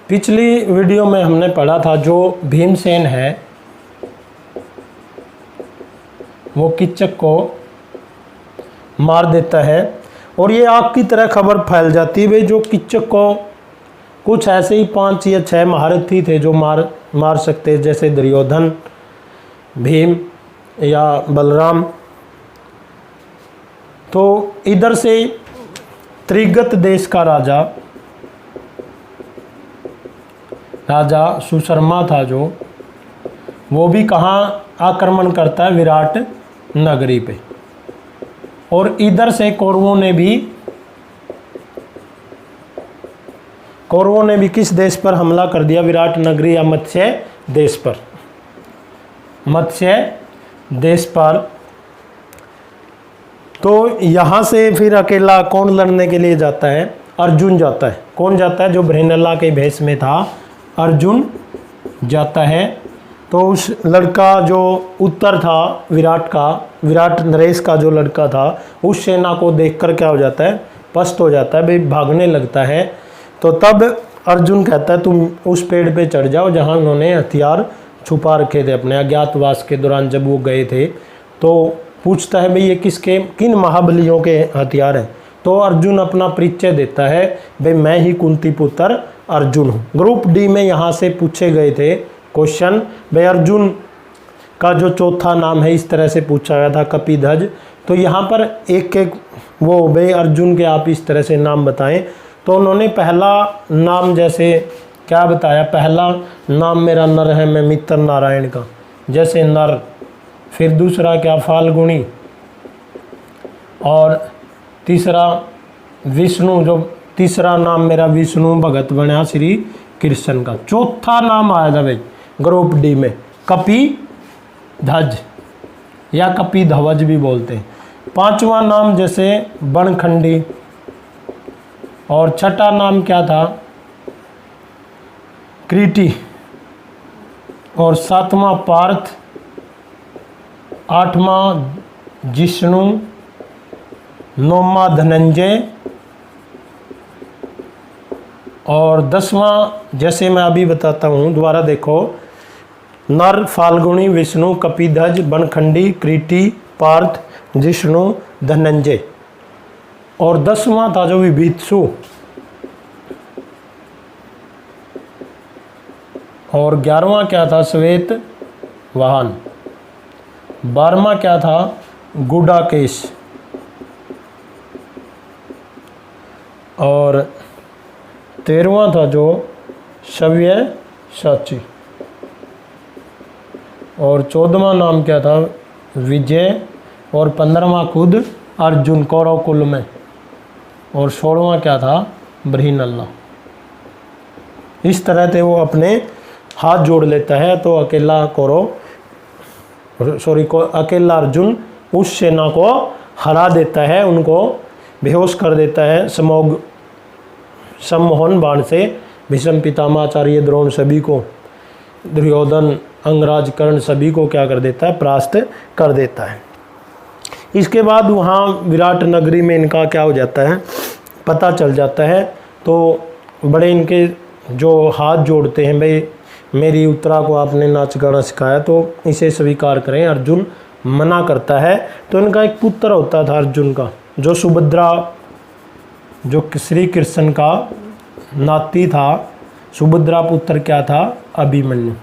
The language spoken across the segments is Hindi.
पिछली वीडियो में हमने पढ़ा था जो भीमसेन है वो किच्चक को मार देता है और ये आग की तरह खबर फैल जाती है। वे जो किच्चक को कुछ ऐसे ही 5 या 6 महारथी थे जो मार सकते, जैसे दुर्योधन, भीम या बलराम। तो इधर से त्रिगत देश का राजा सुशर्मा था जो, वो भी कहाँ आक्रमण करता है, विराट नगरी पे। और इधर से कौरवों ने भी किस देश पर हमला कर दिया, विराट नगरी या मत्स्य देश पर। तो यहाँ से फिर अकेला कौन लड़ने के लिए जाता है, अर्जुन जाता है। कौन जाता है, जो भृणल्ला के भेष में था अर्जुन जाता है। तो उस लड़का जो उत्तर था विराट नरेश का जो लड़का था, उस सेना को देखकर क्या हो जाता है, पस्त हो जाता है, भाई भागने लगता है। तो तब अर्जुन कहता है तुम उस पेड़ पे चढ़ जाओ जहाँ उन्होंने हथियार छुपा रखे थे अपने अज्ञातवास के दौरान जब वो गए थे। तो पूछता है भाई ये किन महाबलियों के हथियार हैं। तो अर्जुन अपना परिचय देता है, भाई मैं ही कुंती पुत्र अर्जुन हूँ। ग्रुप डी में यहाँ से पूछे गए थे क्वेश्चन, भाई अर्जुन का जो चौथा नाम है इस तरह से पूछा गया था, कपिध्वज। तो यहाँ पर एक वो भाई अर्जुन के आप इस तरह से नाम बताएं। तो उन्होंने पहला नाम जैसे क्या बताया, पहला नाम मेरा नर है, मैं मित्र नारायण का, जैसे नर। फिर दूसरा क्या, फाल्गुनी। और तीसरा विष्णु, जो तीसरा नाम मेरा विष्णु भगत बना श्री कृष्ण का। चौथा नाम आया था भाई ग्रुप डी में, कपिध्वज या कपिध्वज भी बोलते हैं। 5वां नाम जैसे बनखंडी। और छठा नाम क्या था, क्रीटी। और 7वां पार्थ। 8वां जिष्णु। 9वां धनंजय। और 10वां जैसे मैं अभी बताता हूँ, दोबारा देखो, नर, फाल्गुनी, विष्णु, कपिध्वज, बनखंडी, क्रीटी, पार्थ, जिष्णु, धनंजय। और 10वां था जो विभीषु। और 11वां क्या था, श्वेत वाहन। 12वां क्या था, गुडाकेश। और 13वां था जो सव्यसाची। और 14वां नाम क्या था, विजय। और 15वां खुद अर्जुन कौरव कुल में। और 16वां क्या था, भृणल्ला। इस तरह से वो अपने हाथ जोड़ लेता है। तो अकेला अकेला अर्जुन उस सेना को हरा देता है, उनको बेहोश कर देता है सम्मोहन बाण से। भीष्म पितामह, आचार्य द्रोण सभी को, दुर्योधन, अंगराज, कर्ण सभी को क्या कर देता है, परास्त कर देता है। इसके बाद वहाँ विराट नगरी में इनका क्या हो जाता है, पता चल जाता है। तो बड़े इनके जो हाथ जोड़ते हैं, भाई मेरी उत्तरा को आपने नाच गाना सिखाया तो इसे स्वीकार करें। अर्जुन मना करता है। तो इनका एक पुत्र होता था अर्जुन का, जो सुभद्रा, जो श्री कृष्ण का नाती था। सुभद्रा पुत्र क्या था, अभिमन्यु।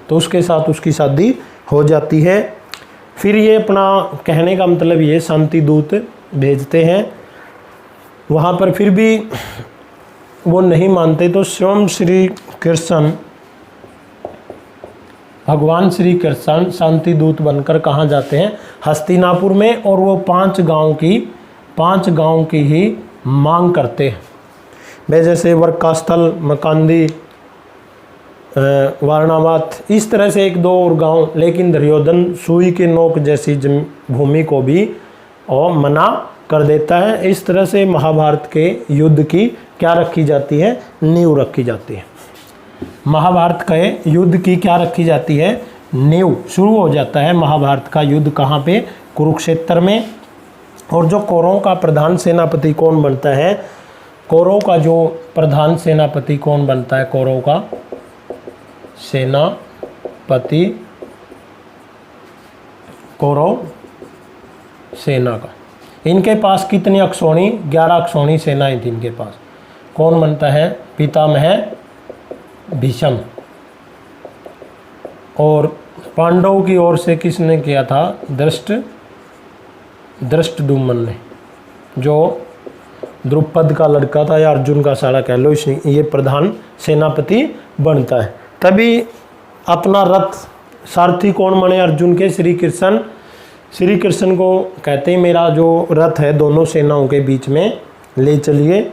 तो उसके साथ उसकी शादी हो जाती है। फिर ये अपना कहने का मतलब ये शांति दूत भेजते हैं वहाँ पर, फिर भी वो नहीं मानते। तो स्वयं श्री कृष्ण, भगवान श्री कृष्ण शांति दूत बनकर कहाँ जाते हैं, हस्तिनापुर में। और वो 5 गांव की ही मांग करते हैं। वे जैसे वर्कास्थल, मकांदी, वारणावत, इस तरह से 1-2 और गांव। लेकिन दुर्योधन सुई के नोक जैसी भूमि को भी और मना कर देता है। इस तरह से महाभारत के युद्ध की क्या रखी जाती है, नींव रखी जाती है। महाभारत के युद्ध की क्या रखी जाती है, नींव। शुरू हो जाता है महाभारत का युद्ध कहाँ पे, कुरुक्षेत्र में। और जो कौरवों का प्रधान सेनापति कौन बनता है, कौरव का जो प्रधान सेनापति कौन बनता है? कौरव का सेनापति, कौरव सेना का। इनके पास कितनी अक्षौणी? 11 अक्षौणी सेनाएं थी इनके पास। कौन बनता है? पितामह भीष्म। और पांडवों की ओर से किसने किया था? धृष्टद्युम्न ने, जो द्रुपद का लड़का था या अर्जुन का साला कह लो, ये प्रधान सेनापति बनता है। तभी अपना रथ सारथी कौन बने अर्जुन के? श्री कृष्ण। श्री कृष्ण को कहते हैं मेरा जो रथ है दोनों सेनाओं के बीच में ले चलिए।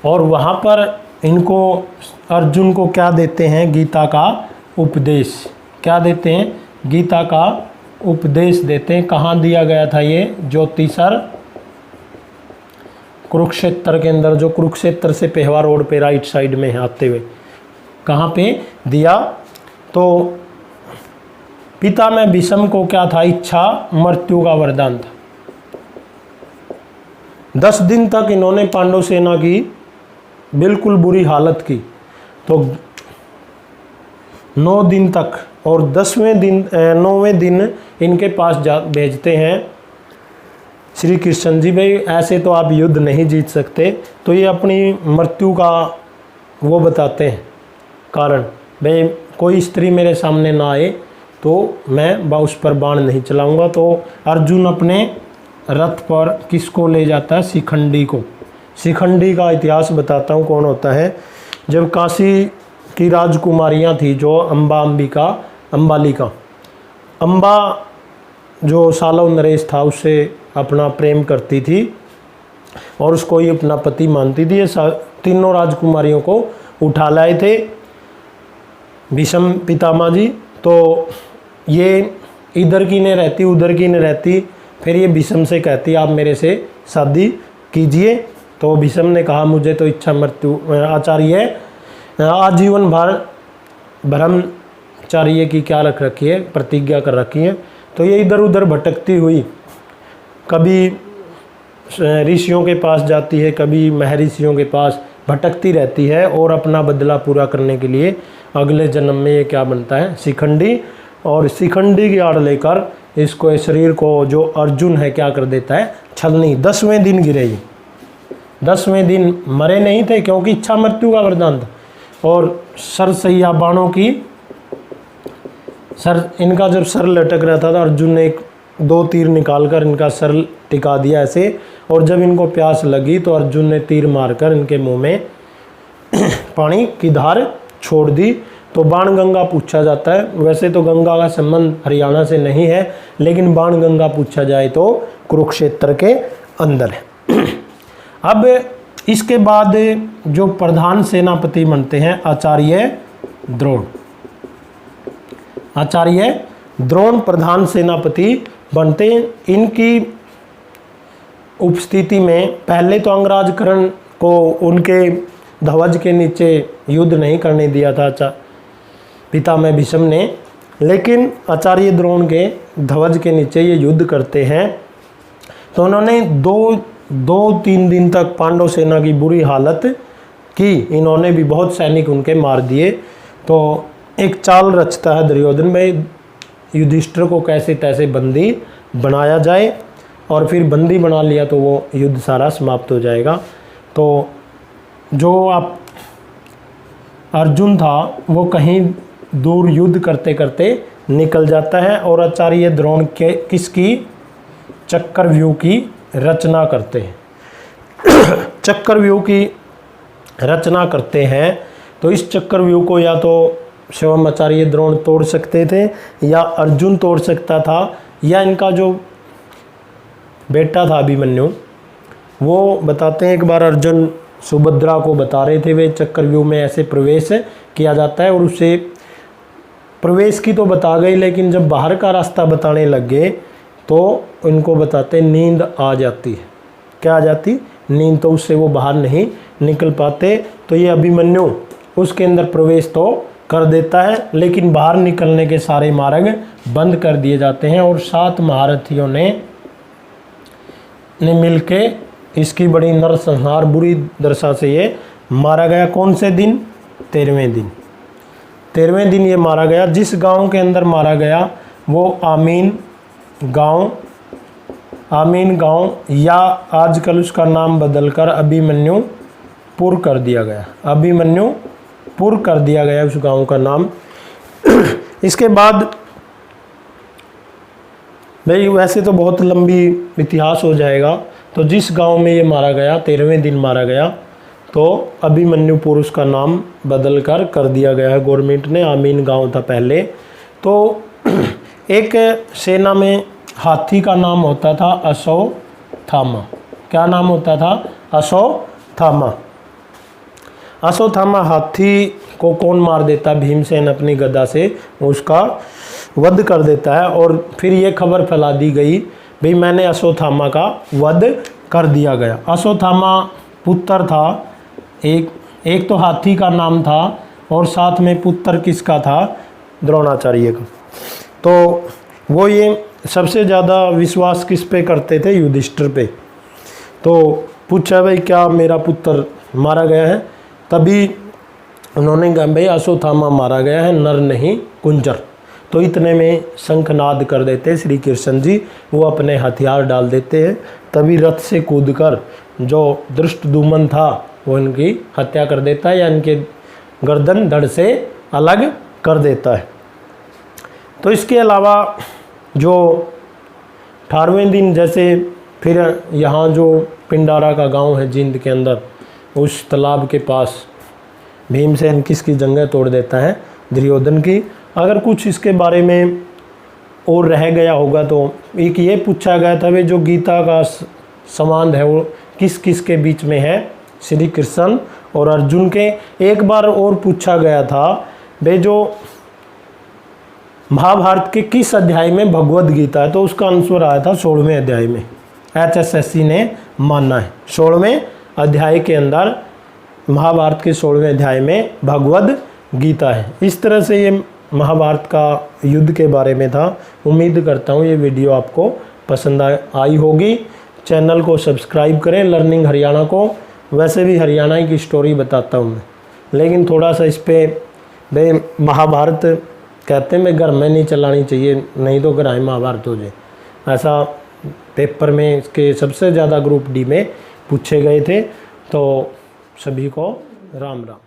और वहाँ पर इनको अर्जुन को क्या देते हैं? गीता का उपदेश। क्या देते हैं? गीता का उपदेश देते हैं। कहाँ दिया गया था ये? ज्योतिसर, कुरुक्षेत्र के अंदर, जो कुरुक्षेत्र से पेहवा रोड पे राइट साइड में आते हुए, कहाँ पे दिया? तो पितामह भीष्म को क्या था? इच्छा मृत्यु का वरदान था। 10 दिन तक इन्होंने पांडव सेना की बिल्कुल बुरी हालत की। तो 9 दिन तक, और 9वें दिन इनके पास भेजते हैं श्री कृष्ण जी, भाई ऐसे तो आप युद्ध नहीं जीत सकते। तो ये अपनी मृत्यु का वो बताते हैं कारण, भाई कोई स्त्री मेरे सामने ना आए तो मैं उस पर बाण नहीं चलाऊंगा। तो अर्जुन अपने रथ पर किसको ले जाता है? शिखंडी को। शिखंडी का इतिहास बताता हूँ कौन होता है। जब काशी की राजकुमारियाँ थी जो अंबालिका, अम्बा जो सालव नरेश था उससे अपना प्रेम करती थी और उसको ही अपना पति मानती थी। ये तीनों राजकुमारियों को उठा लाए थे भीष्म पितामह जी। तो ये इधर की ने रहती उधर की ने रहती। फिर ये भीष्म से कहती आप मेरे से शादी कीजिए। तो भीष्म ने कहा मुझे तो इच्छा मृत्यु आचार्य आजीवन भर ब्रह्मचार्य की क्या रख रखी है? प्रतिज्ञा कर रखी है। तो ये इधर उधर भटकती हुई कभी ऋषियों के पास जाती है, कभी महर्षियों के पास भटकती रहती है और अपना बदला पूरा करने के लिए अगले जन्म में ये क्या बनता है? शिखंडी। और शिखंडी की आड़ लेकर इसको इस शरीर को जो अर्जुन है क्या कर देता है? छलनी। 10वें दिन गिरे ये। 10वें दिन मरे नहीं थे क्योंकि इच्छा मृत्यु का वरदान था। और सरसैया बाणों की इनका जब सर लटक रहता था, अर्जुन ने 2 तीर निकालकर इनका सर टिका दिया ऐसे। और जब इनको प्यास लगी तो अर्जुन ने तीर मारकर इनके मुंह में पानी की धार छोड़ दी। तो बाण गंगा पूछा जाता है। वैसे तो गंगा का संबंध हरियाणा से नहीं है, लेकिन बाण गंगा पूछा जाए तो कुरुक्षेत्र के अंदर है। अब इसके बाद जो प्रधान सेनापति बनते हैं आचार्य द्रोण। आचार्य द्रोण प्रधान सेनापति बनते हैं। इनकी उपस्थिति में पहले तो अंगराज कर्ण को उनके ध्वज के नीचे युद्ध नहीं करने दिया था पितामह भीष्म ने, लेकिन आचार्य द्रोण के ध्वज के नीचे ये युद्ध करते हैं। तो उन्होंने 2-3 दिन तक पांडव सेना की बुरी हालत की। इन्होंने भी बहुत सैनिक उनके मार दिए। तो एक चाल रचता है दुर्योधन भाई, युधिष्ठिर को कैसे तैसे बंदी बनाया जाए, और फिर बंदी बना लिया तो वो युद्ध सारा समाप्त हो जाएगा। तो जो आप अर्जुन था वो कहीं दूर युद्ध करते करते निकल जाता है और आचार्य द्रोण के किसकी? चक्रव्यूह की रचना करते हैं। चक्रव्यूह की रचना करते हैं। तो इस चक्रव्यूह को या तो स्वयं आचार्य द्रोण तोड़ सकते थे या अर्जुन तोड़ सकता था, या इनका जो बेटा था अभिमन्यु वो बताते हैं। एक बार अर्जुन सुभद्रा को बता रहे थे वे चक्रव्यूह में ऐसे प्रवेश किया जाता है, और उसे प्रवेश की तो बता गई, लेकिन जब बाहर का रास्ता बताने लग गए तो उनको बताते नींद आ जाती है। क्या आ जाती? नींद। तो उससे वो बाहर नहीं निकल पाते। तो ये अभिमन्यु उसके अंदर प्रवेश तो कर देता है, लेकिन बाहर निकलने के सारे मार्ग बंद कर दिए जाते हैं। और 7 महारथियों ने मिलके इसकी बड़ी नरसंहार बुरी दशा से ये मारा गया। कौन से दिन? 13वें दिन। 13वें दिन ये मारा गया। जिस गांव के अंदर मारा गया वो आमीन गांव या आजकल उसका नाम बदलकर अभिमन्युपुर कर दिया गया। अभिमन्युपुर कर दिया गया उस गांव का नाम। इसके बाद भाई वैसे तो बहुत लंबी इतिहास हो जाएगा। तो जिस गांव में ये मारा गया 13वें दिन मारा गया, तो अभिमन्युपुर उसका नाम बदल कर दिया गया है गवर्नमेंट ने। आमीन गांव था पहले। तो एक सेना में हाथी का नाम होता था अश्वत्थामा। क्या नाम होता था? अश्वत्थामा। अश्वत्थामा हाथी को कौन मार देता? भीमसेन अपनी गदा से उसका वध कर देता है। और फिर ये खबर फैला दी गई भाई मैंने अश्वत्थामा का वध कर दिया गया। अश्वत्थामा पुत्र था एक तो हाथी का नाम था और साथ में पुत्र किसका था? द्रोणाचार्य का। तो वो ये सबसे ज़्यादा विश्वास किस पे करते थे? युधिष्ठिर पे। तो पूछा भाई क्या मेरा पुत्र मारा गया है? तभी उन्होंने कहा भाई अश्वत्थामा मारा गया है, नर नहीं कुंजर। तो इतने में शंखनाद कर देते श्री कृष्ण जी, वो अपने हथियार डाल देते हैं। तभी रथ से कूदकर जो धृष्टद्युम्न था वो इनकी हत्या कर देता है या इनके गर्दन धड़ से अलग कर देता है। तो इसके अलावा जो 18वें दिन जैसे फिर यहाँ जो पिंडारा का गांव है जींद के अंदर, उस तालाब के पास भीमसेन किसकी जंगें तोड़ देता है? दुर्योधन की। अगर कुछ इसके बारे में और रह गया होगा तो एक ये पूछा गया था वे जो गीता का संवाद है वो किस किस के बीच में है? श्री कृष्ण और अर्जुन के। एक बार और पूछा गया था वे जो महाभारत के किस अध्याय में भगवद गीता है? तो उसका आंसर आया था 16वें अध्याय में। HSSC ने माना है 16वें अध्याय के अंदर महाभारत के 16वें अध्याय में भगवद गीता है। इस तरह से ये महाभारत का युद्ध के बारे में था। उम्मीद करता हूँ ये वीडियो आपको पसंद आई होगी। चैनल को सब्सक्राइब करें लर्निंग हरियाणा को। वैसे भी हरियाणा की स्टोरी बताता हूँ मैं, लेकिन थोड़ा सा इस पर भाई महाभारत कहते हैं मैं घर में नहीं चलानी चाहिए, नहीं तो घर महाभारत हो जाए। ऐसा पेपर में इसके सबसे ज़्यादा ग्रुप D में पूछे गए थे। तो सभी को राम राम।